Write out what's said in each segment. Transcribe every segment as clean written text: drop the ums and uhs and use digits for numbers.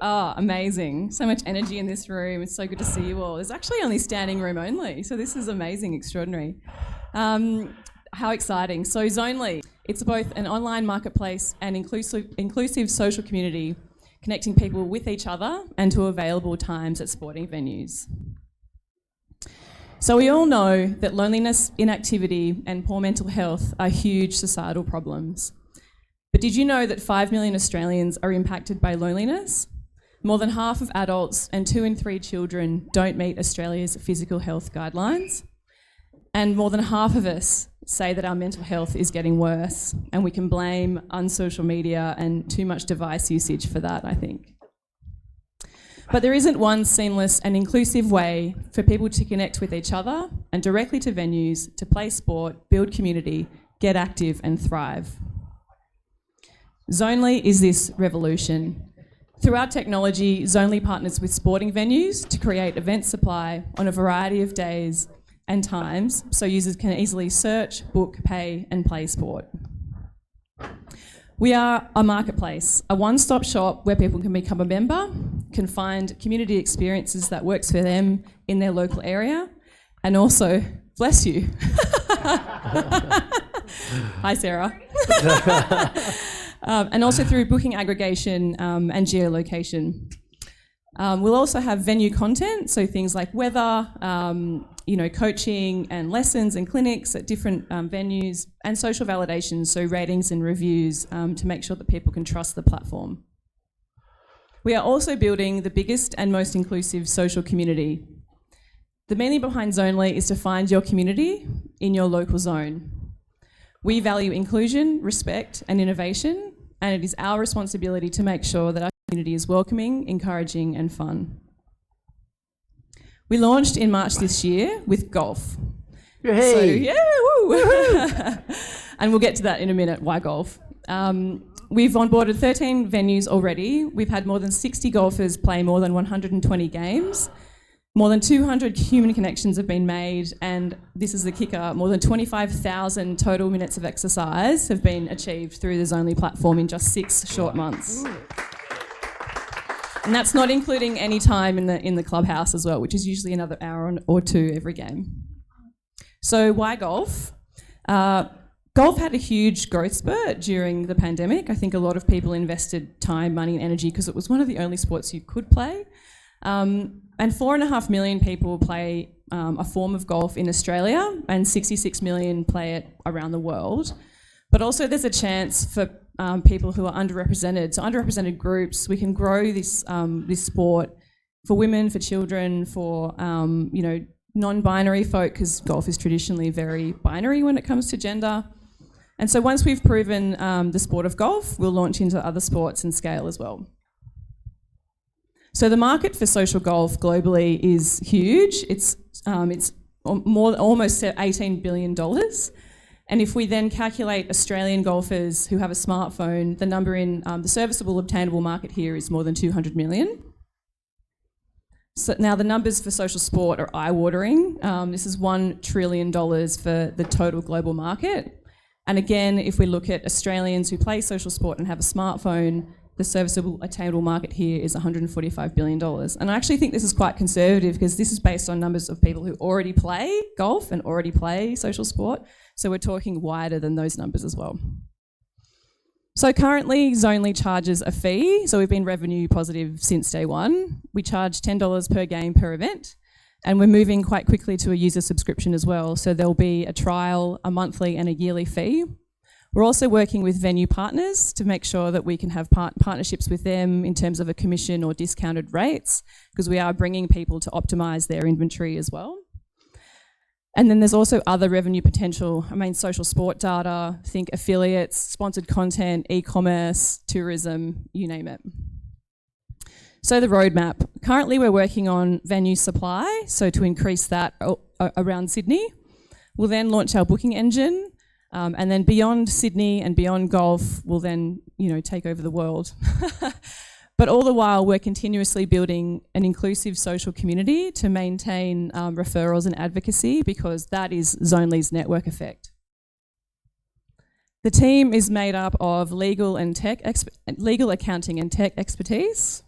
Oh, amazing. So much energy in this room. It's so good to see you all. There's actually only standing room only, so this is amazing, extraordinary. How exciting. So Zonely, it's both an online marketplace and inclusive social community, connecting people with each other and to available times at sporting venues. So we all know that loneliness, inactivity and poor mental health are huge societal problems. But did you know that 5 million Australians are impacted by loneliness? More than half of adults and 2 in 3 children don't meet Australia's physical health guidelines. And more than half of us say that our mental health is getting worse, and we can blame unsocial media and too much device usage for that, I think. But there isn't one seamless and inclusive way for people to connect with each other and directly to venues to play sport, build community, get active and thrive. Zonely is this revolution. Through our technology, Zonely partners with sporting venues to create event supply on a variety of days and times so users can easily search, book, pay and play sport. We are a marketplace, a one-stop shop where people can become a member, can find community experiences that works for them in their local area, and also, bless you. Hi, Sarah. And also through booking aggregation and geolocation. We'll also have venue content, so things like weather, coaching and lessons and clinics at different venues, and social validation, so ratings and reviews to make sure that people can trust the platform. We are also building the biggest and most inclusive social community. The meaning behind Zonely is to find your community in your local zone. We value inclusion, respect and innovation, and it is our responsibility to make sure that our community is welcoming, encouraging and fun. We launched in March this year with golf. Hey. So, yeah, woo! And we'll get to that in a minute, why golf. We've onboarded 13 venues already. We've had more than 60 golfers play more than 120 games. More than 200 human connections have been made, and this is the kicker, more than 25,000 total minutes of exercise have been achieved through the Zonely platform in just 6 short months. And that's not including any time in the clubhouse as well, which is usually another hour or 2 every game. So why golf? Golf had a huge growth spurt during the pandemic. I think a lot of people invested time, money and energy because it was one of the only sports you could play. And 4.5 million people play a form of golf in Australia, and 66 million play it around the world. But also there's a chance for people who are underrepresented. So underrepresented groups, we can grow this sport for women, for children, for non-binary folk, because golf is traditionally very binary when it comes to gender. And so once we've proven the sport of golf, we'll launch into other sports and scale as well. So the market for social golf globally is huge. It's almost $18 billion. And if we then calculate Australian golfers who have a smartphone, the number in the serviceable obtainable market here is more than 200 million. So now the numbers for social sport are eye-watering. This is $1 trillion for the total global market. And again, if we look at Australians who play social sport and have a smartphone, the serviceable attainable market here is $145 billion. And I actually think this is quite conservative because this is based on numbers of people who already play golf and already play social sport. So we're talking wider than those numbers as well. So currently, Zonely charges a fee. So we've been revenue positive since day one. We charge $10 per game per event. And we're moving quite quickly to a user subscription as well. So there'll be a trial, a monthly and a yearly fee. We're also working with venue partners to make sure that we can have partnerships with them in terms of a commission or discounted rates, because we are bringing people to optimise their inventory as well. And then there's also other revenue potential. I mean, social sport data, think affiliates, sponsored content, e-commerce, tourism, you name it. So the roadmap. Currently we're working on venue supply, so to increase that around Sydney. We'll then launch our booking engine. And then beyond Sydney and beyond golf, we'll then, take over the world. But all the while, we're continuously building an inclusive social community to maintain referrals and advocacy, because that is Zonely's network effect. The team is made up of legal, accounting and tech expertise.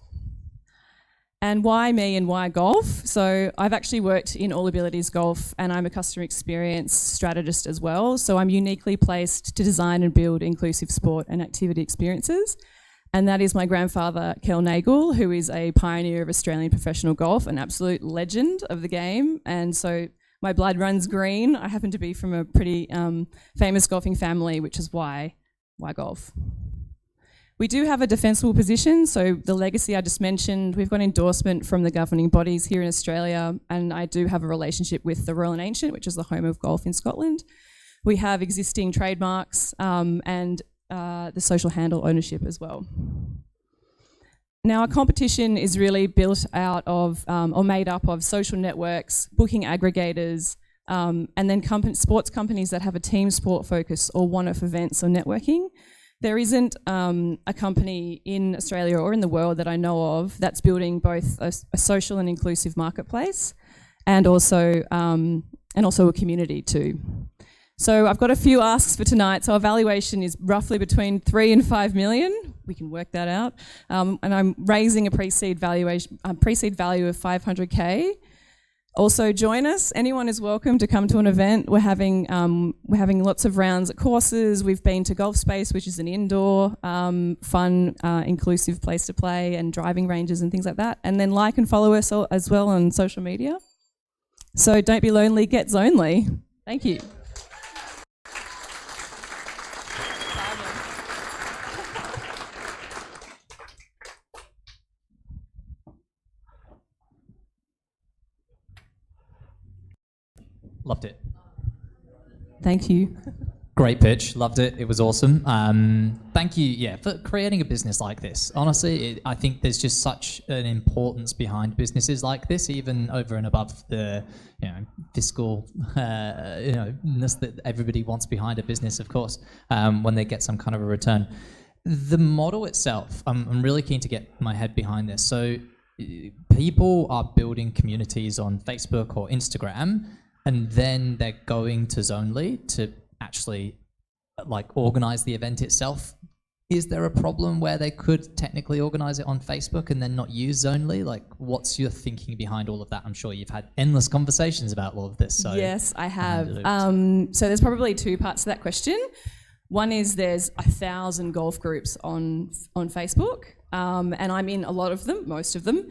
And why me and why golf? So I've actually worked in All Abilities Golf and I'm a customer experience strategist as well. So I'm uniquely placed to design and build inclusive sport and activity experiences. And that is my grandfather, Nagle, who is a pioneer of Australian professional golf, an absolute legend of the game. And so my blood runs green. I happen to be from a pretty famous golfing family, which is why golf. We do have a defensible position, so the legacy I just mentioned, we've got endorsement from the governing bodies here in Australia, and I do have a relationship with the Royal and Ancient, which is the home of golf in Scotland. We have existing trademarks and the social handle ownership as well. Now, our competition is really built out of, or made up of social networks, booking aggregators, and then sports companies that have a team sport focus or one-off events or networking. There isn't a company in Australia or in the world that I know of that's building both a social and inclusive marketplace and also a community too. So I've got a few asks for tonight. So our valuation is roughly between 3 and 5 million. We can work that out. And I'm raising a pre-seed value of 500K. Also join us. Anyone is welcome to come to an event. We're having lots of rounds at courses. We've been to Golf Space, which is an indoor, fun, inclusive place to play, and driving ranges and things like that. And then like and follow us as well on social media. So don't be lonely, get zonely. Thank you. Loved it. Thank you. Great pitch. Loved it. It was awesome. Thank you, for creating a business like this. Honestly, I think there's just such an importance behind businesses like this, even over and above the, fiscal, ness that everybody wants behind a business, of course, when they get some kind of a return. The model itself, I'm really keen to get my head behind this. So people are building communities on Facebook or Instagram, and then they're going to Zonely to actually organize the event itself. Is there a problem where they could technically organize it on Facebook and then not use Zonely? What's your thinking behind all of that? I'm sure you've had endless conversations about all of this. So yes, I have. So there's probably two parts to that question. One is there's 1,000 golf groups on Facebook, and I'm in a lot of them, most of them.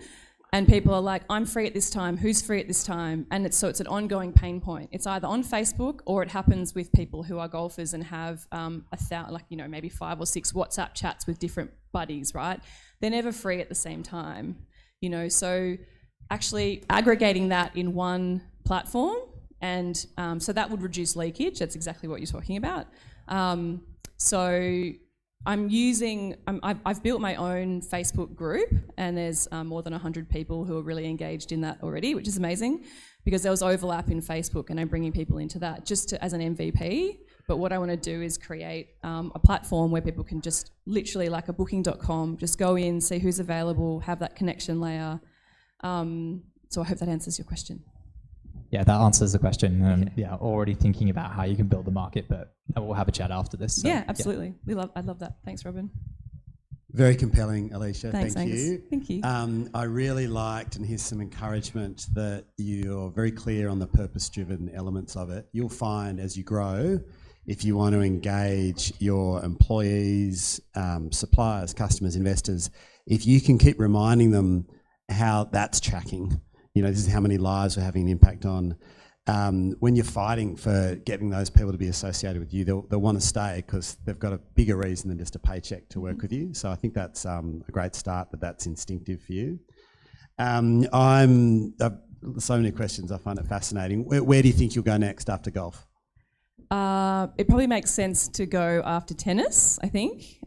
And people are like, I'm free at this time, who's free at this time? And it's an ongoing pain point. It's either on Facebook or it happens with people who are golfers and have maybe 5 or 6 WhatsApp chats with different buddies, right? They're never free at the same time, so actually aggregating that in one platform and so that would reduce leakage. That's exactly what you're talking about. I've built my own Facebook group and there's more than 100 people who are really engaged in that already, which is amazing because there was overlap in Facebook and I'm bringing people into that as an MVP. But what I want to do is create a platform where people can just literally like a booking.com, just go in, see who's available, have that connection layer. So I hope that answers your question. Yeah, that answers the question. Already thinking about how you can build the market, but we'll have a chat after this. So, yeah, absolutely. I love that. Thanks, Robin. Very compelling, Alicia. Thanks, Thank Angus. you. Thank you. I really liked, and here's some encouragement, that you're very clear on the purpose-driven elements of it. You'll find as you grow, if you want to engage your employees, suppliers, customers, investors, if you can keep reminding them how that's tracking, this is how many lives we're having an impact on. When you're fighting for getting those people to be associated with you, they'll want to stay because they've got a bigger reason than just a paycheck to work with you. So I think that's a great start, that's instinctive for you. So many questions, I find it fascinating. Where do you think you'll go next after golf? It probably makes sense to go after tennis, I think.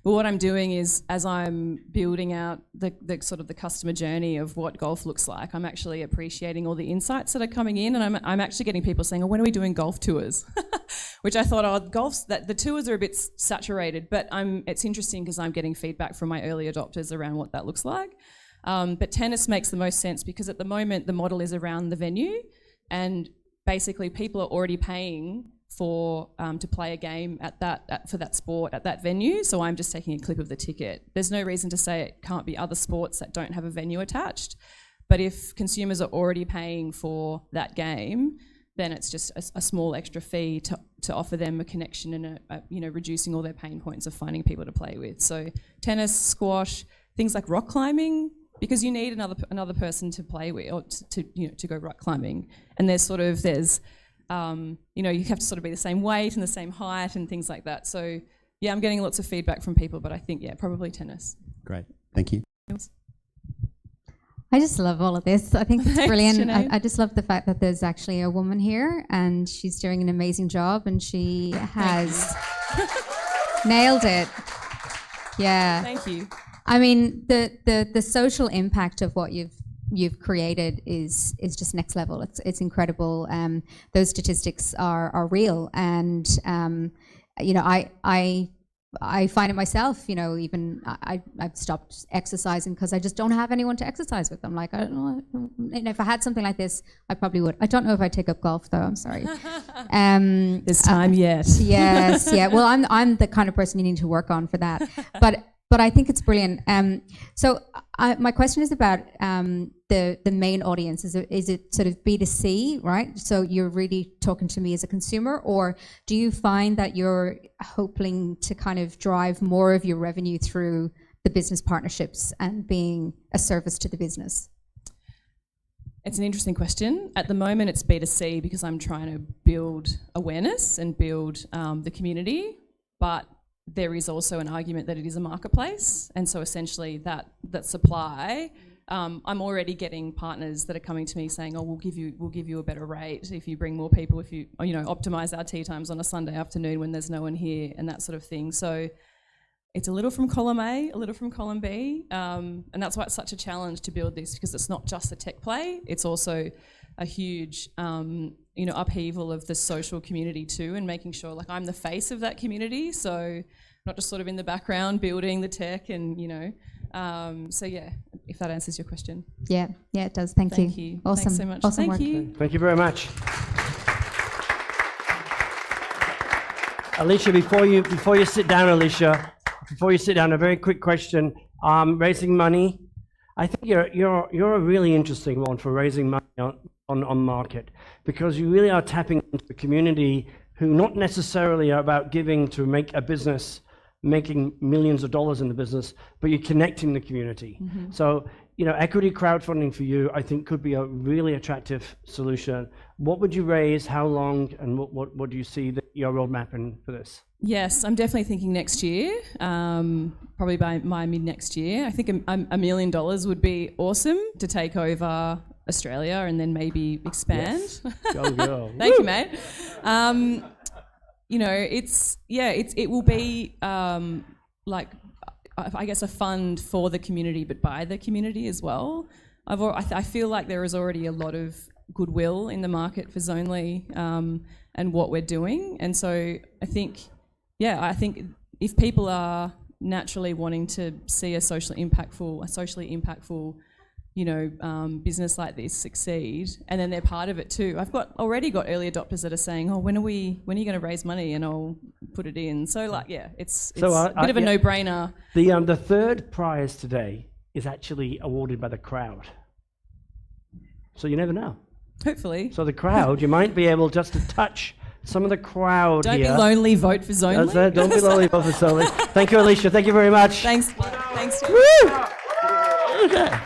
But what I'm doing is, as I'm building out the customer journey of what golf looks like, I'm actually appreciating all the insights that are coming in, and I'm actually getting people saying, when are we doing golf tours? Which I thought, the tours are a bit saturated, but it's interesting because I'm getting feedback from my early adopters around what that looks like. But tennis makes the most sense because at the moment the model is around the venue, and basically people are already paying for to play a game for that sport at that venue, so I'm just taking a clip of the ticket. There's no reason to say it can't be other sports that don't have a venue attached. But if consumers are already paying for that game, then it's just a small extra fee to offer them a connection and reducing all their pain points of finding people to play with. So tennis, squash, things like rock climbing, because you need another person to play with or to go rock climbing. And you have to sort of be the same weight and the same height and things like that. So yeah, I'm getting lots of feedback from people, but I think probably tennis. Great, thank you. I just love all of this. I think it's brilliant. Sinead. I just love the fact that there's actually a woman here and she's doing an amazing job and she has nailed it. Yeah. Thank you. I mean, the social impact of what you've created is just next level. It's incredible. Those statistics are real, and I find it myself. Even I've stopped exercising because I just don't have anyone to exercise with. I'm like, I don't know. And if I had something like this, I probably would. I don't know if I'd take up golf though. I'm sorry. There's time yet. Yes, yeah. Well, I'm the kind of person you need to work on for that. But I think it's brilliant. So my question is about the main audience. Is it sort of B2C, right? So you're really talking to me as a consumer, or do you find that you're hoping to kind of drive more of your revenue through the business partnerships and being a service to the business? It's an interesting question. At the moment, it's B2C because I'm trying to build awareness and build the community, but there is also an argument that it is a marketplace, and so essentially that supply, I'm already getting partners that are coming to me saying, "Oh, we'll give you a better rate if you bring more people, if you optimize our tea times on a Sunday afternoon when there's no one here," and that sort of thing. So it's a little from column A, a little from column B, and that's why it's such a challenge to build this, because it's not just a tech play; it's also a huge upheaval of the social community too, and making sure I'm the face of that community, so not just sort of in the background building the tech and so yeah, if that answers your question. Yeah, it does. Thank you. Awesome. Thanks so much. Awesome Thank work. you. Thank you very much. Alicia, before you sit down, a very quick question. Raising money. I think you're a really interesting one for raising money on market, because you really are tapping into a community who not necessarily are about giving to make a business, making millions of dollars in the business, but you're connecting the community. Mm-hmm. So, equity crowdfunding for you, I think, could be a really attractive solution. What would you raise? How long? And what do you see your roadmap in for this? Yes, I'm definitely thinking next year, probably by mid next year. I think $1 million would be awesome to take over Australia and then maybe expand. Yes. Go girl. Thank you, mate. It will be I guess a fund for the community, but by the community as well. I feel like there is already a lot of goodwill in the market for Zonely and what we're doing, and so I think if people are naturally wanting to see a socially impactful business like this succeed, and then they're part of it too. I've already got early adopters that are saying, "Oh, when are you going to raise money?" And I'll put it in. So it's a bit of a no-brainer. The third prize today is actually awarded by the crowd. So you never know. Hopefully. So the crowd, you might be able just to touch some of the crowd. Don't here. be lonely. Vote for Zonely. Don't be lonely. Vote for Zonely. Thank you, Alicia. Thank you very much. Thanks. Woo! Okay.